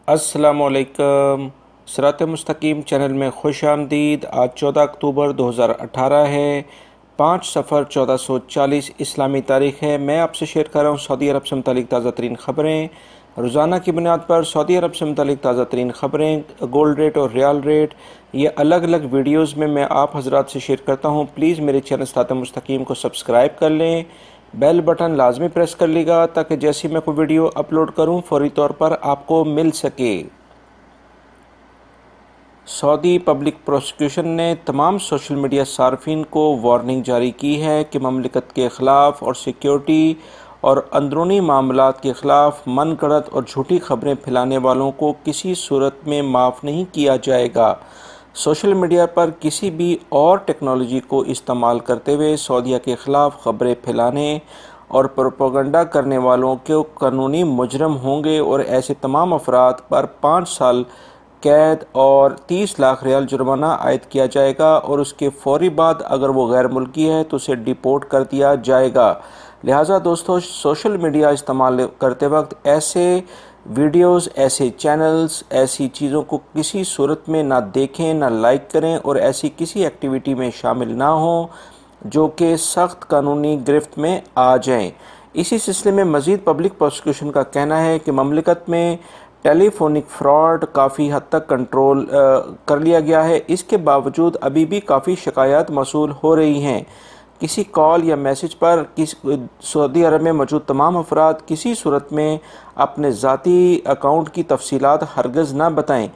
अस्सलामुअलैकुम। सिरात मुस्तकीम चैनल में खुश आमदीद। आज 14 अक्टूबर 2018 है। 5 सफ़र 1440 इस्लामी तारीख़ है। मैं आपसे शेयर कर रहा हूँ सऊदी अरब से मुतालिक ताज़ा तरीन ख़बरें। रोज़ाना की बुनियाद पर सऊदी अरब से मुतालिक ताज़ा तरीन ख़बरें, गोल्ड रेट और रियाल रेट, ये अलग अलग वीडियोज़ में मैं आप हज़रात से शेयर करता हूँ। प्लीज़ मेरे चैनल सिरात मुस्तकीम को सब्सक्राइब कर लें, बेल बटन लाजमी प्रेस कर लीजिएगा ताकि जैसी मैं कोई वीडियो अपलोड करूं फौरी तौर पर आपको मिल सके। सऊदी पब्लिक प्रोसिक्यूशन ने तमाम सोशल मीडिया सार्फिन को वार्निंग जारी की है कि ममलिकत के ख़िलाफ़ और सिक्योरिटी और अंदरूनी मामलात के ख़िलाफ़ मनगढ़ंत और झूठी ख़बरें फैलाने वालों को किसी सूरत में माफ़ नहीं किया जाएगा। सोशल मीडिया पर किसी भी और टेक्नोलॉजी को इस्तेमाल करते हुए सऊदीया के ख़िलाफ़ ख़बरें फैलाने और प्रोपेगेंडा करने वालों के कानूनी मुजरम होंगे और ऐसे तमाम अफराद पर 5 साल कैद और 30 लाख रियाल जुर्माना आयद किया जाएगा और उसके फौरी बाद अगर वो गैर मुल्की है तो उसे डिपोर्ट कर दिया जाएगा। लिहाजा दोस्तों, सोशल मीडिया इस्तेमाल करते वक्त ऐसे वीडियोस, ऐसे चैनल्स, ऐसी चीज़ों को किसी सूरत में ना देखें, ना लाइक करें और ऐसी किसी एक्टिविटी में शामिल ना हों जो कि सख्त कानूनी गिरफ्त में आ जाएं। इसी सिलसिले में मज़ीद पब्लिक प्रोसिक्यूशन का कहना है कि ममलिकत में टेलीफोनिक फ्रॉड काफ़ी हद तक कंट्रोल कर लिया गया है। इसके बावजूद अभी भी काफ़ी शिकायत मौसूल हो रही हैं। किसी कॉल या मैसेज पर सऊदी अरब में मौजूद तमाम अफराद किसी सूरत में अपने ज़ाती अकाउंट की तफसीलात हरगज़ ना बताएं।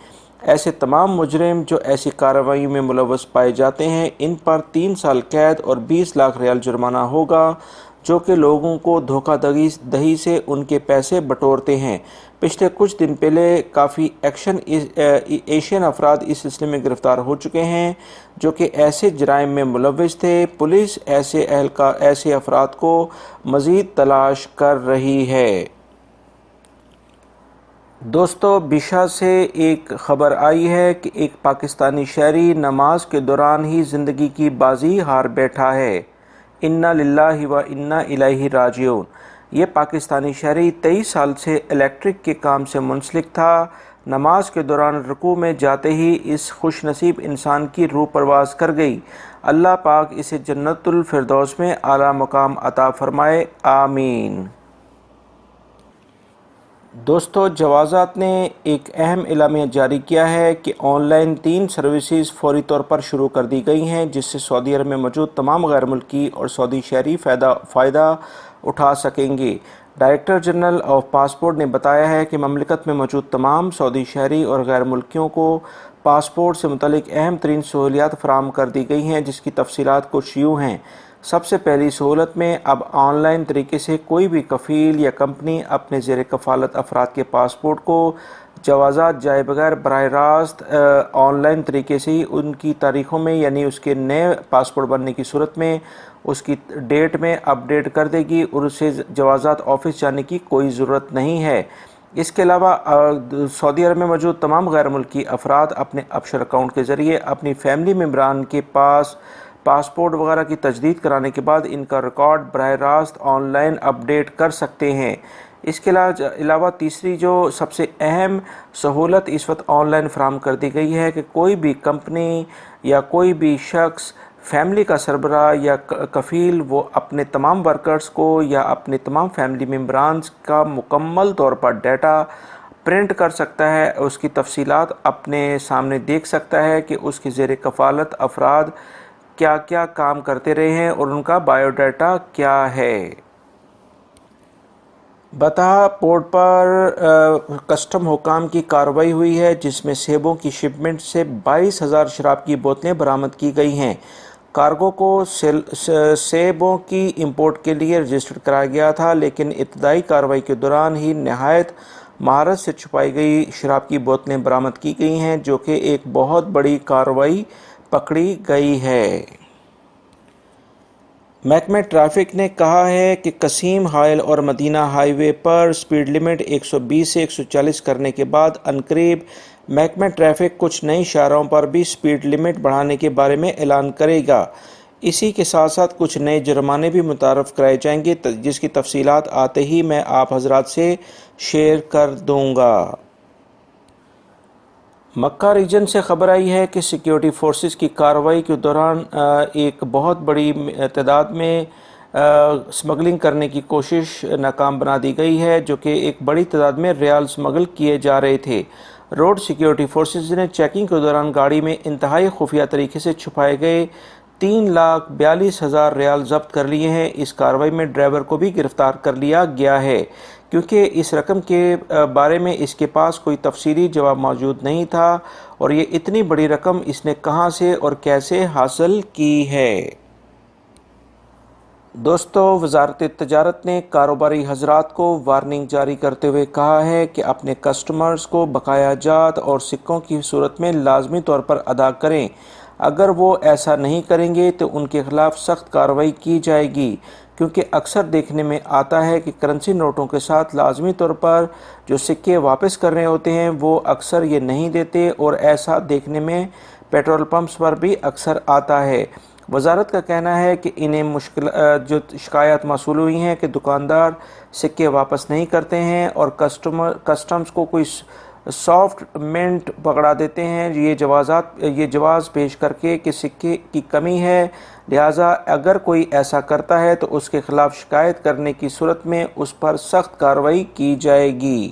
ऐसे तमाम मुजरिम जो ऐसी कार्रवाई में मुलव्वस पाए जाते हैं, इन पर 3 साल कैद और 20 लाख रियाल जुर्माना होगा, जो कि लोगों को धोखाधड़ी से उनके पैसे बटोरते हैं। पिछले कुछ दिन पहले काफ़ी एशियन अफराद इस सिलसिले में गिरफ़्तार हो चुके हैं जो कि ऐसे जराइम में मुलव्वस थे। पुलिस ऐसे अफराद को मज़ीद तलाश कर रही है। दोस्तों, बिशा से एक ख़बर आई है कि एक पाकिस्तानी शहरी नमाज के दौरान ही ज़िंदगी की बाजी हार बैठा है। इन्ना लिल्लाहि व इन्ना इलैहि राजिऊन। ये पाकिस्तानी शहरी 23 साल से इलेक्ट्रिक के काम से मुंसलिक था। नमाज के दौरान रुकू में जाते ही इस खुशनसीब इंसान की रूह परवास कर गई। अल्लाह पाक इसे जन्नतुल फिरदौस में आला मकाम अता फरमाए, आमीन। दोस्तों, जवाज़ात ने एक अहम एलामिया जारी किया है कि ऑनलाइन 3 सर्विसेज फौरी तौर पर शुरू कर दी गई हैं जिससे सऊदी अरब में मौजूद तमाम गैर मुल्की और सऊदी शहरी फ़ायदा उठा सकेंगे। डायरेक्टर जनरल ऑफ पासपोर्ट ने बताया है कि ममलिकत में मौजूद तमाम सऊदी शहरी और गैर मुल्कियों को पासपोर्ट से मुतल्लिक अहम तरीन सहूलियात फराहम कर दी गई हैं, जिसकी तफसीलात कुछ यूँ हैं। सबसे पहली सहूलत में अब ऑनलाइन तरीके से कोई भी कफ़ील या कंपनी अपने ज़ेर कफ़ालत अफराद के पासपोर्ट को जवाज़ात जाए बगैर बराह रास्त ऑनलाइन तरीके से ही उनकी तारीख़ों में, यानी उसके नए पासपोर्ट बनने की सूरत में उसकी डेट में अपडेट कर देगी और उसे जवाज़ात ऑफिस जाने की कोई ज़रूरत नहीं है। इसके अलावा सऊदी अरब में मौजूद तमाम गैर मुल्की अफराद अपने अबशर अकाउंट के ज़रिए अपनी फैमिली मेम्बरान के पास पासपोर्ट वगैरह की तजदीद कराने के बाद इनका रिकॉर्ड बराह रास्त ऑनलाइन अपडेट कर सकते हैं। इसके अलावा तीसरी जो सबसे अहम सहूलत इस वक्त ऑनलाइन फराहम कर दी गई है कि कोई भी कंपनी या कोई भी शख्स, फैमिली का सरबराह या कफ़ील, वो अपने तमाम वर्कर्स को या अपने तमाम फैमिली मेम्बरान्स का मुकम्मल तौर पर डाटा प्रिंट कर सकता है। उसकी तफसीलात अपने सामने देख सकता है कि उसके ज़ेर कफ़ालत अफराद क्या क्या काम करते रहे हैं और उनका बायोडाटा क्या है। बता पोर्ट पर कस्टम हुकाम की कार्रवाई हुई है जिसमें सेबों की शिपमेंट से 22,000 शराब की बोतलें बरामद की गई हैं। कार्गो को सेबों की इंपोर्ट के लिए रजिस्टर्ड कराया गया था, लेकिन इब्तदाई कार्रवाई के दौरान ही नहायत महारत से छुपाई गई शराब की बोतलें बरामद की गई हैं, जो कि एक बहुत बड़ी कार्रवाई पकड़ी गई है। महकमा ट्रैफिक ने कहा है कि कसीम हाइल और मदीना हाईवे पर स्पीड लिमिट 120 से 140 करने के बाद अनकरीब महकमा ट्रैफिक कुछ नई शाहराहों पर भी स्पीड लिमिट बढ़ाने के बारे में ऐलान करेगा। इसी के साथ साथ कुछ नए जुर्माने भी मुतारफ़ कराए जाएंगे, जिसकी तफसीलात आते ही मैं आप हजरात से शेयर कर दूंगा। مکہ ریجن سے خبر آئی ہے کہ سیکیورٹی فورسز کی کارروائی کے دوران ایک بہت بڑی تعداد میں سمگلنگ کرنے کی کوشش ناکام بنا دی گئی ہے، جو کہ ایک بڑی تعداد میں ریال سمگل کیے جا رہے تھے۔ روڈ سیکیورٹی فورسز نے چیکنگ کے دوران گاڑی میں انتہائی خفیہ طریقے سے چھپائے گئے 3,42,000 ریال ضبط کر لیے ہیں۔ اس کارروائی میں ڈرائیور کو بھی گرفتار کر لیا گیا ہے، کیونکہ اس رقم کے بارے میں اس کے پاس کوئی تفصیلی جواب موجود نہیں تھا، اور یہ اتنی بڑی رقم اس نے کہاں سے اور کیسے حاصل کی ہے۔ دوستو، وزارت تجارت نے کاروباری حضرات کو وارننگ جاری کرتے ہوئے کہا ہے کہ اپنے کسٹمرز کو بقایا جات اور سکوں کی صورت میں لازمی طور پر ادا کریں۔ اگر وہ ایسا نہیں کریں گے تو ان کے خلاف سخت کارروائی کی جائے گی، کیونکہ اکثر دیکھنے میں آتا ہے کہ کرنسی نوٹوں کے ساتھ لازمی طور پر جو سکے واپس کرنے ہوتے ہیں وہ اکثر یہ نہیں دیتے، اور ایسا دیکھنے میں پیٹرول پمپس پر بھی اکثر آتا ہے۔ وزارت کا کہنا ہے کہ انہیں جو شکایات موصول ہوئی ہیں کہ دکاندار سکے واپس نہیں کرتے ہیں اور کسٹمز کو کوئی سافٹ منٹ پکڑا دیتے ہیں، یہ جواز پیش کر کے کہ سکے کی کمی ہے، لہٰذا اگر کوئی ایسا کرتا ہے تو اس کے خلاف شکایت کرنے کی صورت میں اس پر سخت کارروائی کی جائے گی۔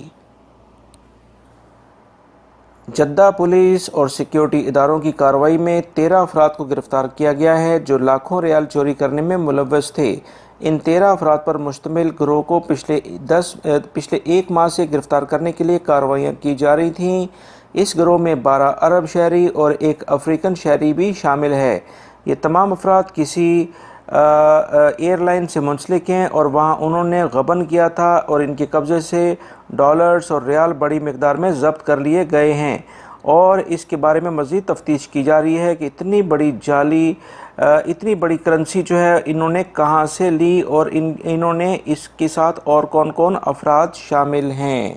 جدہ پولیس اور سیکیورٹی اداروں کی کارروائی میں 13 افراد کو گرفتار کیا گیا ہے جو لاکھوں ریال چوری کرنے میں ملوث تھے۔ ان 13 افراد پر مشتمل گروہ کو پچھلے ایک ماہ سے گرفتار کرنے کے لیے کارروائیاں کی جا رہی تھیں۔ اس گروہ میں 12 عرب شہری اور ایک افریقن شہری بھی شامل ہے۔ یہ تمام افراد کسی ایئر لائن سے منسلک ہیں اور وہاں انہوں نے غبن کیا تھا، اور ان کے قبضے سے ڈالرز اور ریال بڑی مقدار میں ضبط کر لیے گئے ہیں، اور اس کے بارے میں مزید تفتیش کی جا رہی ہے کہ اتنی بڑی کرنسی جو ہے انہوں نے کہاں سے لی، اور انہوں نے اس کے ساتھ اور کون کون افراد شامل ہیں۔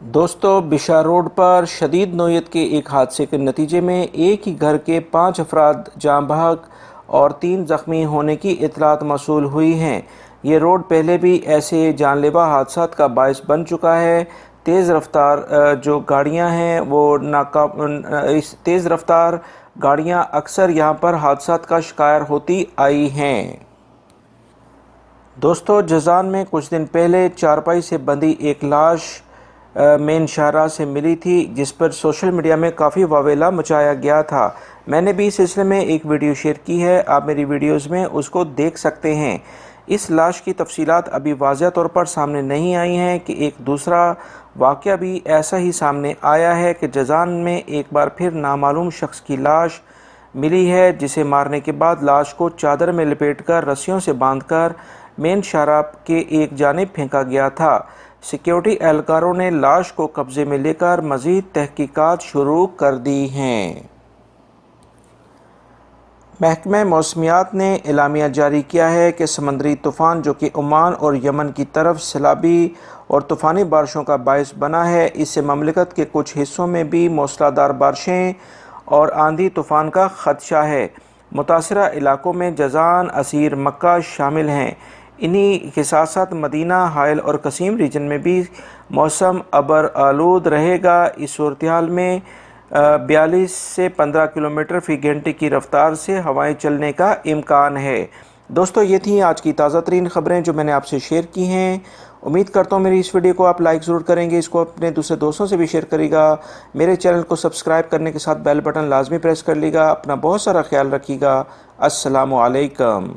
دوستو، بشار روڈ پر شدید نوعیت کے ایک حادثے کے نتیجے میں ایک ہی گھر کے 5 افراد جاں بحق اور 3 زخمی ہونے کی اطلاعات موصول ہوئی ہیں۔ یہ روڈ پہلے بھی ایسے جان لیوا حادثات کا باعث بن چکا ہے۔ تیز رفتار جو گاڑیاں ہیں تیز رفتار گاڑیاں اکثر یہاں پر حادثات کا شکار ہوتی آئی ہیں۔ دوستو، جازان میں کچھ دن پہلے چارپائی سے بندھی ایک لاش مین شاہراہ سے ملی تھی، جس پر سوشل میڈیا میں کافی واویلا مچایا گیا تھا۔ میں نے بھی اس سلسلے میں ایک ویڈیو شیئر کی ہے، آپ میری ویڈیوز میں اس کو دیکھ سکتے ہیں۔ اس لاش کی تفصیلات ابھی واضح طور پر سامنے نہیں آئی ہیں کہ ایک دوسرا واقعہ بھی ایسا ہی سامنے آیا ہے کہ جازان میں ایک بار پھر نامعلوم شخص کی لاش ملی ہے، جسے مارنے کے بعد لاش کو چادر میں لپیٹ کر رسیوں سے باندھ کر مین شاہراہ کے ایک جانب پھینکا گیا تھا۔ سیکیورٹی اہلکاروں نے لاش کو قبضے میں لے کر مزید تحقیقات شروع کر دی ہیں۔ محکمہ موسمیات نے اعلامیہ جاری کیا ہے کہ سمندری طوفان جو کہ عمان اور یمن کی طرف سیلابی اور طوفانی بارشوں کا باعث بنا ہے، اس سے مملکت کے کچھ حصوں میں بھی موسلا دھار بارشیں اور آندھی طوفان کا خدشہ ہے۔ متاثرہ علاقوں میں جازان، عسیر، مکہ شامل ہیں۔ انہی کے ساتھ ساتھ مدینہ، حائل اور قصیم ریجن میں بھی موسم ابر آلود رہے گا۔ اس صورتحال میں 42 سے 15 کلومیٹر فی گھنٹے کی رفتار سے ہوائیں چلنے کا امکان ہے۔ دوستو، یہ تھیں آج کی تازہ ترین خبریں جو میں نے آپ سے شیئر کی ہیں۔ امید کرتا ہوں میری اس ویڈیو کو آپ لائک ضرور کریں گے، اس کو اپنے دوسرے دوستوں سے بھی شیئر کرے گا۔ میرے چینل کو سبسکرائب کرنے کے ساتھ بیل بٹن لازمی پریس کر لیے گا۔ اپنا بہت سارا خیال رکھیے گا۔ السلام علیکم۔